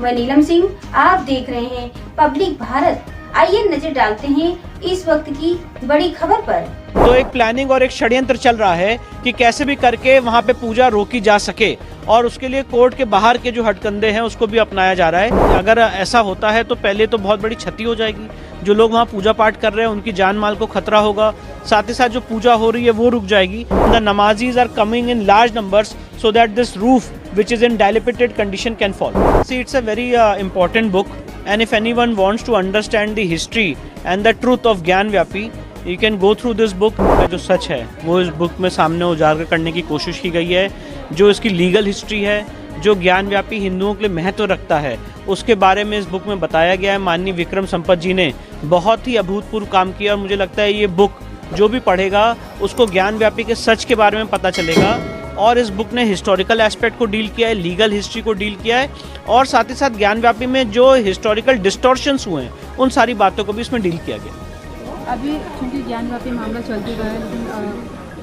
मैं नीलम सिंह, आप देख रहे हैं पब्लिक भारत। आइए नजर डालते हैं इस वक्त की बड़ी खबर पर। तो एक प्लानिंग और एक षड्यंत्र चल रहा है कि कैसे भी करके वहां पे पूजा रोकी जा सके और उसके लिए कोर्ट के बाहर के जो हथकंडे हैं उसको भी अपनाया जा रहा है। अगर ऐसा होता है तो पहले तो बहुत बड़ी क्षति हो जाएगी, जो लोग वहाँ पूजा पाठ कर रहे हैं उनकी जान माल को खतरा होगा, साथ ही साथ जो पूजा हो रही है वो रुक जाएगी। The namazis are coming in large numbers so that this roof which is in dilapidated condition can fall. See, it's a very important book, and if anyone wants to understand the history and the truth of ज्ञान व्यापी, you can go through this book। जो सच है वो इस book में सामने उजागर करने की कोशिश की गई है। जो इसकी लीगल हिस्ट्री है, जो ज्ञान व्यापी हिंदुओं के लिए महत्व रखता है, उसके बारे में इस बुक में बताया गया है। माननीय विक्रम संपत जी ने बहुत ही अभूतपूर्व काम किया और मुझे लगता है ये बुक जो भी पढ़ेगा उसको ज्ञान व्यापी के सच के बारे में पता चलेगा। और इस बुक ने हिस्टोरिकल एस्पेक्ट को डील किया है, लीगल हिस्ट्री को डील किया है, और साथ ही साथ ज्ञान व्यापी में जो हिस्टोरिकल डिस्टॉर्शंस हुए हैं उन सारी बातों को भी इसमें डील किया गया। अभी क्योंकि ज्ञान व्यापी मामला चल चुका है, लेकिन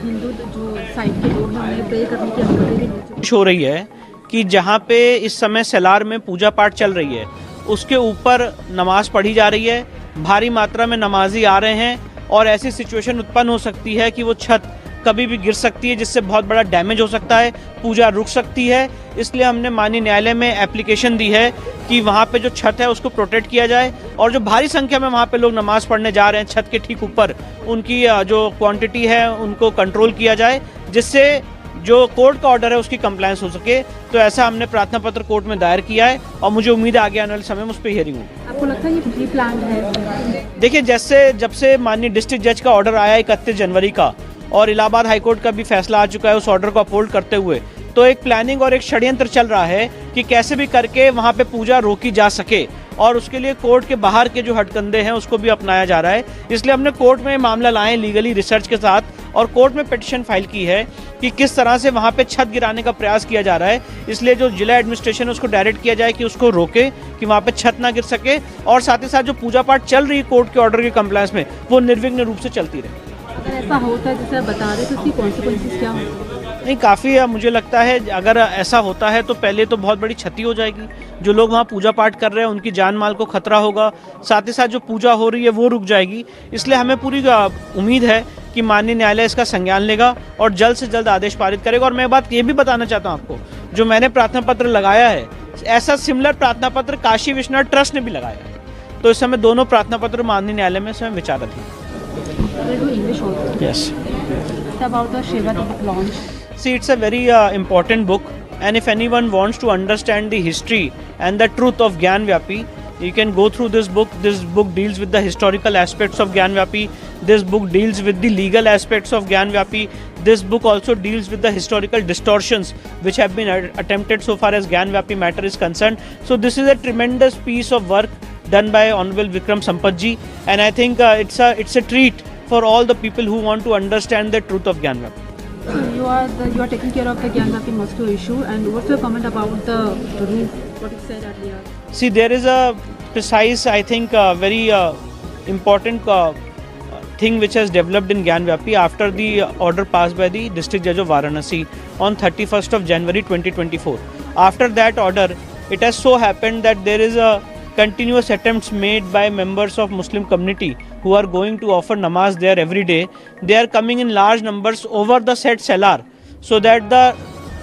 हिंदू जो साइड के लोग हैं उन्हें प्रे करने की अनुमति हो रही है कि जहाँ पे इस समय सेलार में पूजा पाठ चल रही है उसके ऊपर नमाज पढ़ी जा रही है, भारी मात्रा में नमाजी आ रहे हैं और ऐसी सिचुएशन उत्पन्न हो सकती है कि वो छत कभी भी गिर सकती है, जिससे बहुत बड़ा डैमेज हो सकता है, पूजा रुक सकती है। इसलिए हमने माननीय न्यायालय में एप्लीकेशन दी है कि वहाँ पे जो छत है उसको प्रोटेक्ट किया जाए और जो भारी संख्या में वहाँ पे लोग नमाज पढ़ने जा रहे हैं छत के ठीक ऊपर, उनकी जो क्वांटिटी है उनको कंट्रोल किया जाए, जिससे जो कोर्ट का ऑर्डर है उसकी कंप्लायंस हो सके। तो ऐसा हमने प्रार्थना पत्र कोर्ट में दायर किया है और मुझे उम्मीद है आगे आने वाले समय में उस पर हियरिंग होगी। आपको लगता है ये प्री प्लान है? देखिए, जैसे जब से माननीय डिस्ट्रिक्ट जज का ऑर्डर आया 31 जनवरी का और इलाहाबाद हाईकोर्ट का भी फैसला आ चुका है उस ऑर्डर को अपहोल्ड करते हुए, तो एक प्लानिंग और एक षड्यंत्र चल रहा है कि कैसे भी करके वहां पे पूजा रोकी जा सके और उसके लिए कोर्ट के बाहर के जो हथकंडे हैं उसको भी अपनाया जा रहा है। इसलिए हमने कोर्ट में मामला लाए लीगली रिसर्च के साथ और कोर्ट में पिटीशन फाइल की है कि किस तरह से वहां पे छत गिराने का प्रयास किया जा रहा है। इसलिए जो जिला एडमिनिस्ट्रेशन है उसको डायरेक्ट किया जाए कि उसको रोके कि वहां पे छत ना गिर सके, और साथ ही साथ जो पूजा पाठ चल रही है कोर्ट के ऑर्डर के कंप्लायंस में वो निर्विघ्न रूप से चलती रहे। अगर ऐसा होता है जैसे आप बता रहे तो उसकी कॉन्सिक्वेंसेस क्या होंगे? नहीं, काफ़ी मुझे लगता है अगर ऐसा होता है तो पहले तो बहुत बड़ी क्षति हो जाएगी, जो लोग वहाँ पूजा पाठ कर रहे हैं उनकी जान माल को खतरा होगा, साथ ही साथ जो पूजा हो रही है वो रुक जाएगी। इसलिए हमें पूरी उम्मीद है कि माननीय न्यायालय इसका संज्ञान लेगा और जल्द से जल्द आदेश पारित करेगा। और मैं बात ये भी बताना चाहता हूँ आपको, जो मैंने प्रार्थना पत्र लगाया है ऐसा सिमिलर प्रार्थना पत्र काशी विश्वनाथ ट्रस्ट ने भी लगाया है, तो इस समय दोनों प्रार्थना पत्र माननीय न्यायालय में समय विचाराधीन है। Yes. About the Shiva launch. See, it's a very important book, and if anyone wants to understand the history and the truth of ज्ञान व्यापी, you can go through this book. This book deals with the historical aspects of ज्ञान व्यापी. This book deals with the legal aspects of ज्ञान व्यापी. This book also deals with the historical distortions which have been attempted so far as ज्ञान व्यापी matter is concerned. So this is a tremendous piece of work done by Honorable Vikram Sampat ji, and I think it's a treat for all the people who want to understand the truth of ज्ञान व्यापी. So you are taking care of the ज्ञान व्यापी mosque issue, and what's your comment about the roof? What you said earlier. See, there is a precise, I think, very important thing which has developed in ज्ञान व्यापी after the order passed by the district judge of Varanasi on 31st of January 2024. After that order, it has so happened that there is a continuous attempts made by members of Muslim community who are going to offer namaz there every day. They are coming in large numbers over the said cellar so that the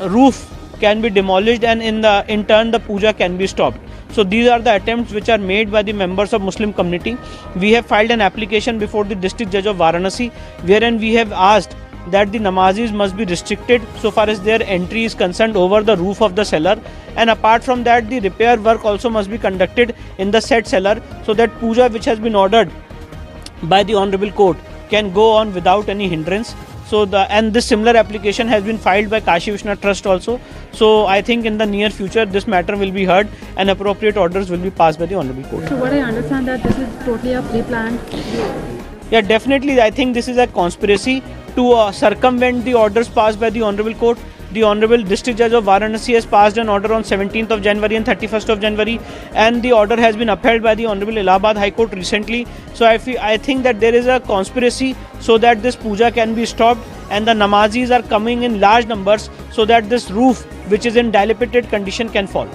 roof can be demolished and in turn the puja can be stopped. So these are the attempts which are made by the members of Muslim community. We have filed an application before the district judge of Varanasi, wherein we have asked that the namazis must be restricted so far as their entry is concerned over the roof of the cellar, and apart from that the repair work also must be conducted in the said cellar so that puja which has been ordered by the honorable court can go on without any hindrance. So this similar application has been filed by Kashi Vishwanath Trust also. So I think in the near future this matter will be heard and appropriate orders will be passed by the honorable court. So what I understand that this is totally a pre-planned. Yeah, definitely. I think this is a conspiracy to circumvent the orders passed by the honorable court. The Honorable District Judge of Varanasi has passed an order on 17th of January and 31st of January, and the order has been upheld by the Honorable Allahabad High Court recently. So I think that there is a conspiracy so that this puja can be stopped, and the namazis are coming in large numbers so that this roof which is in dilapidated condition can fall.